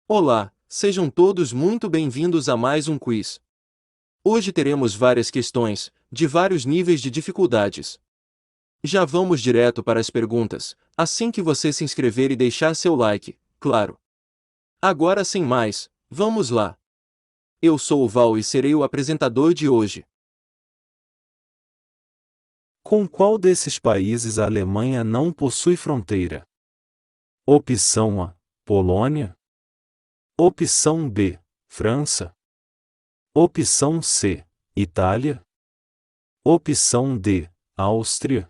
Olá, sejam todos muito bem-vindos a mais um quiz. Hoje teremos várias questões, de vários níveis de dificuldades. Já vamos direto para as perguntas, assim que você se inscrever e deixar seu like, claro. Agora sem mais, vamos lá. Eu sou o Val e serei o apresentador de hoje. Com qual desses países a Alemanha não possui fronteira? Opção A: Polônia. Opção B: França. Opção C: Itália. Opção D: Áustria.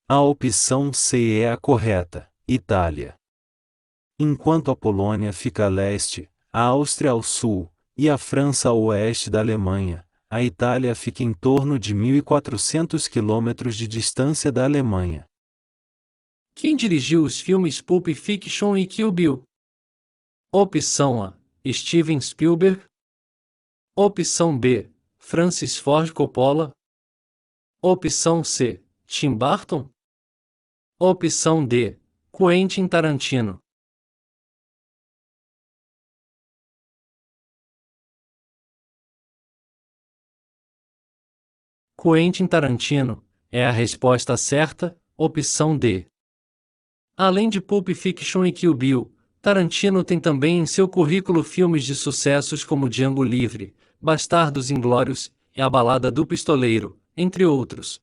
A opção C é a correta, Itália. Enquanto a Polônia fica a leste, a Áustria ao sul, e a França ao oeste da Alemanha, a Itália fica em torno de 1.400 quilômetros de distância da Alemanha. Quem dirigiu os filmes Pulp Fiction e Kill Bill? Opção A: Steven Spielberg. Opção B: Francis Ford Coppola. Opção C: Tim Burton. Opção D: Quentin Tarantino. Quentin Tarantino é a resposta certa, opção D. Além de Pulp Fiction e Kill Bill, Tarantino tem também em seu currículo filmes de sucessos como Django Livre, Bastardos Inglórios e A Balada do Pistoleiro, entre outros.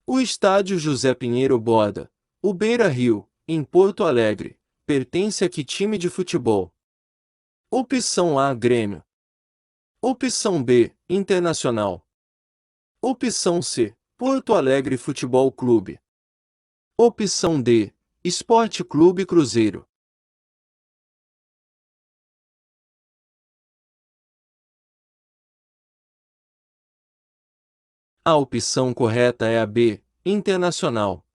O estádio José Pinheiro Borda, o Beira-Rio, em Porto Alegre, pertence a que time de futebol? Opção A: Grêmio. Opção B: Internacional. Opção C: Porto Alegre Futebol Clube. Opção D: Esporte Clube Cruzeiro. A opção correta é a B: Internacional.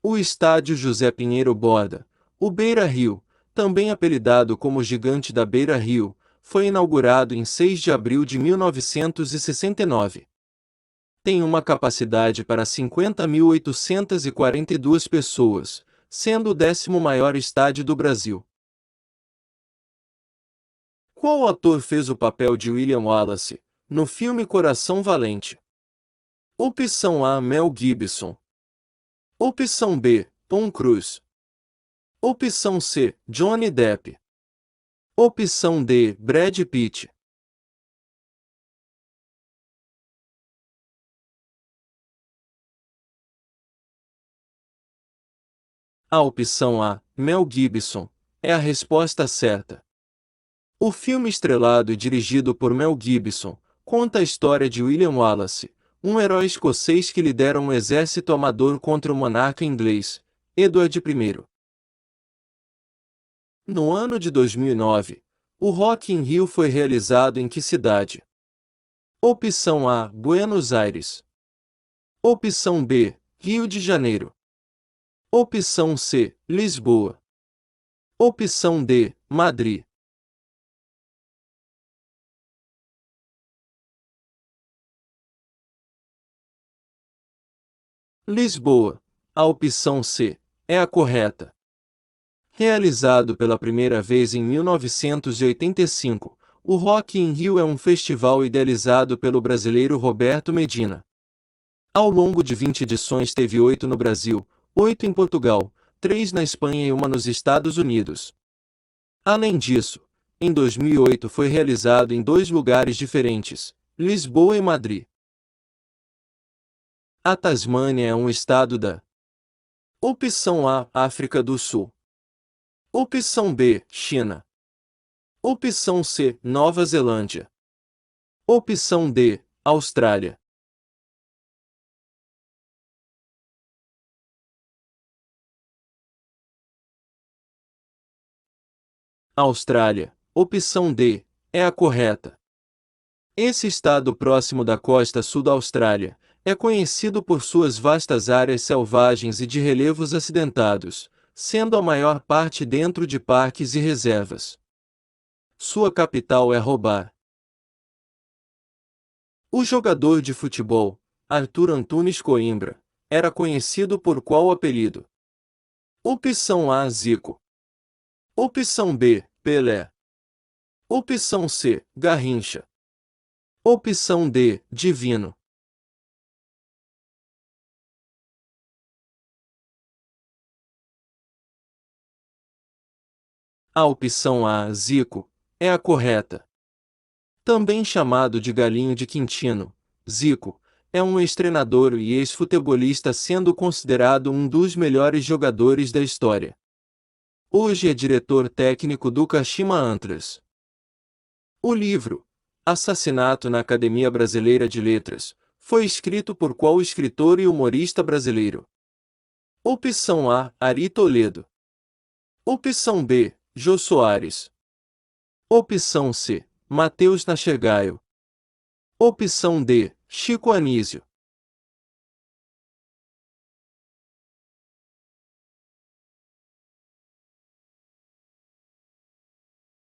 O estádio José Pinheiro Borda, o Beira-Rio, também apelidado como Gigante da Beira-Rio, foi inaugurado em 6 de abril de 1969. Tem uma capacidade para 50.842 pessoas, sendo o 10º maior estádio do Brasil. Qual ator fez o papel de William Wallace, no filme Coração Valente? Opção A: Mel Gibson. Opção B: Tom Cruise. Opção C: Johnny Depp. Opção D: Brad Pitt. A opção A, Mel Gibson, é a resposta certa. O filme estrelado e dirigido por Mel Gibson conta a história de William Wallace, um herói escocês que lidera um exército amador contra o monarca inglês, Edward I. No ano de 2009, o Rock in Rio foi realizado em que cidade? Opção A: Buenos Aires. Opção B: Rio de Janeiro. Opção C: Lisboa. Opção D: Madrid. Lisboa. A opção C é a correta. Realizado pela primeira vez em 1985, o Rock in Rio é um festival idealizado pelo brasileiro Roberto Medina. Ao longo de 20 edições teve 8 no Brasil, 8 em Portugal, 3 na Espanha e 1 nos Estados Unidos. Além disso, em 2008 foi realizado em 2 lugares diferentes, Lisboa e Madrid. A Tasmânia é um estado da opção A: África do Sul. Opção B: China. Opção C: Nova Zelândia. Opção D: Austrália. Austrália, opção D, é a correta. Esse estado próximo da costa sul da Austrália é conhecido por suas vastas áreas selvagens e de relevos acidentados, sendo a maior parte dentro de parques e reservas. Sua capital é Hobart. O jogador de futebol, Arthur Antunes Coimbra, era conhecido por qual apelido? Opção A, Zico. Opção B, Pelé. Opção C, Garrincha. Opção D, Divino. A opção A, Zico, é a correta. Também chamado de Galinho de Quintino, Zico é um ex-treinador e ex-futebolista, sendo considerado um dos melhores jogadores da história. Hoje é diretor técnico do Kashima Antlers. O livro Assassinato na Academia Brasileira de Letras foi escrito por qual escritor e humorista brasileiro? Opção A, Ari Toledo. Opção B, Jô Soares. Opção C, Matheus Nachegaio. Opção D, Chico Anísio.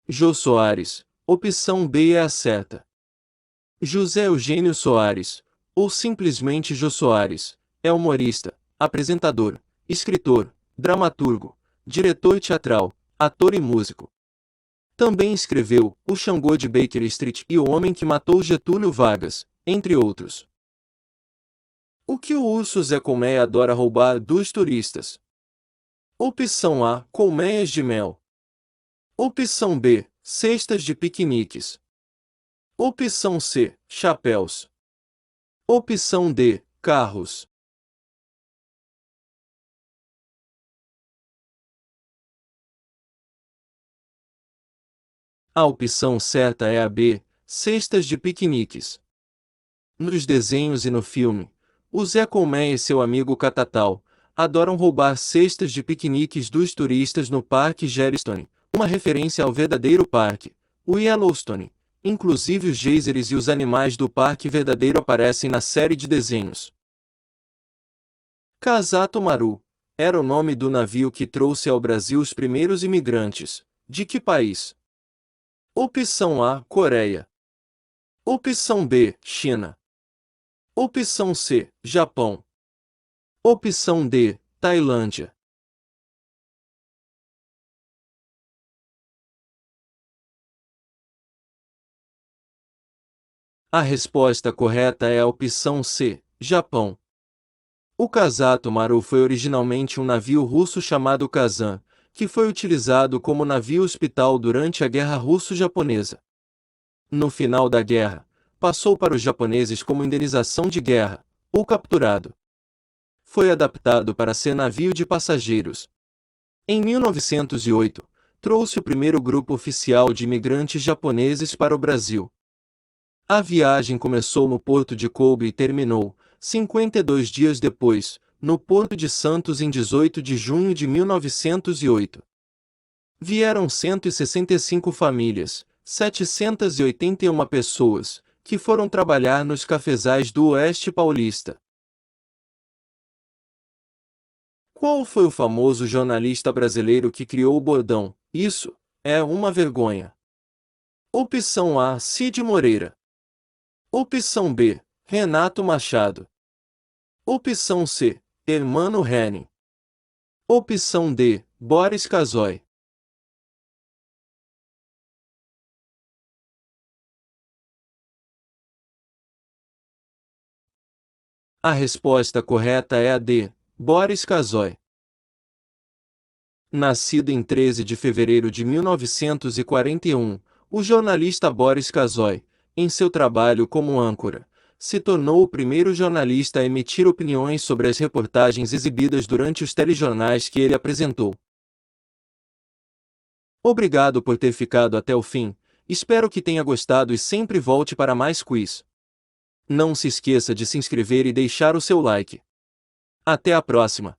Jô Soares. Opção B é a certa. José Eugênio Soares, ou simplesmente Jô Soares, é humorista, apresentador, escritor, dramaturgo, diretor teatral, ator e músico. Também escreveu O Xangô de Baker Street e O Homem que Matou Getúlio Vargas, entre outros. O que o urso Zé Colmeia adora roubar dos turistas? Opção A, colmeias de mel. Opção B, cestas de piqueniques. Opção C, chapéus. Opção D, carros. A opção certa é a B, cestas de piqueniques. Nos desenhos e no filme, o Zé Colmeia e seu amigo Catatal adoram roubar cestas de piqueniques dos turistas no Parque Yellowstone, uma referência ao verdadeiro parque, o Yellowstone. Inclusive os geysers e os animais do parque verdadeiro aparecem na série de desenhos. Casato Maru era o nome do navio que trouxe ao Brasil os primeiros imigrantes. De que país? Opção A, Coreia. Opção B, China. Opção C, Japão. Opção D, Tailândia. A resposta correta é a opção C, Japão. O Casato Maru foi originalmente um navio russo chamado Kazan, que foi utilizado como navio hospital durante a Guerra Russo-Japonesa. No final da guerra, passou para os japoneses como indenização de guerra, ou capturado. Foi adaptado para ser navio de passageiros. Em 1908, trouxe o primeiro grupo oficial de imigrantes japoneses para o Brasil. A viagem começou no Porto de Kobe e terminou, 52 dias depois, no Porto de Santos em 18 de junho de 1908. Vieram 165 famílias, 781 pessoas, que foram trabalhar nos cafezais do Oeste Paulista. Qual foi o famoso jornalista brasileiro que criou o bordão "Isso é uma vergonha"? Opção A, Cid Moreira. Opção B, Renato Machado. Opção C, Hermano Henning. Opção D, Boris Casoy. A resposta correta é a D, Boris Casoy. Nascido em 13 de fevereiro de 1941, o jornalista Boris Casoy, em seu trabalho como âncora, se tornou o primeiro jornalista a emitir opiniões sobre as reportagens exibidas durante os telejornais que ele apresentou. Obrigado por ter ficado até o fim, espero que tenha gostado e sempre volte para mais quiz. Não se esqueça de se inscrever e deixar o seu like. Até a próxima!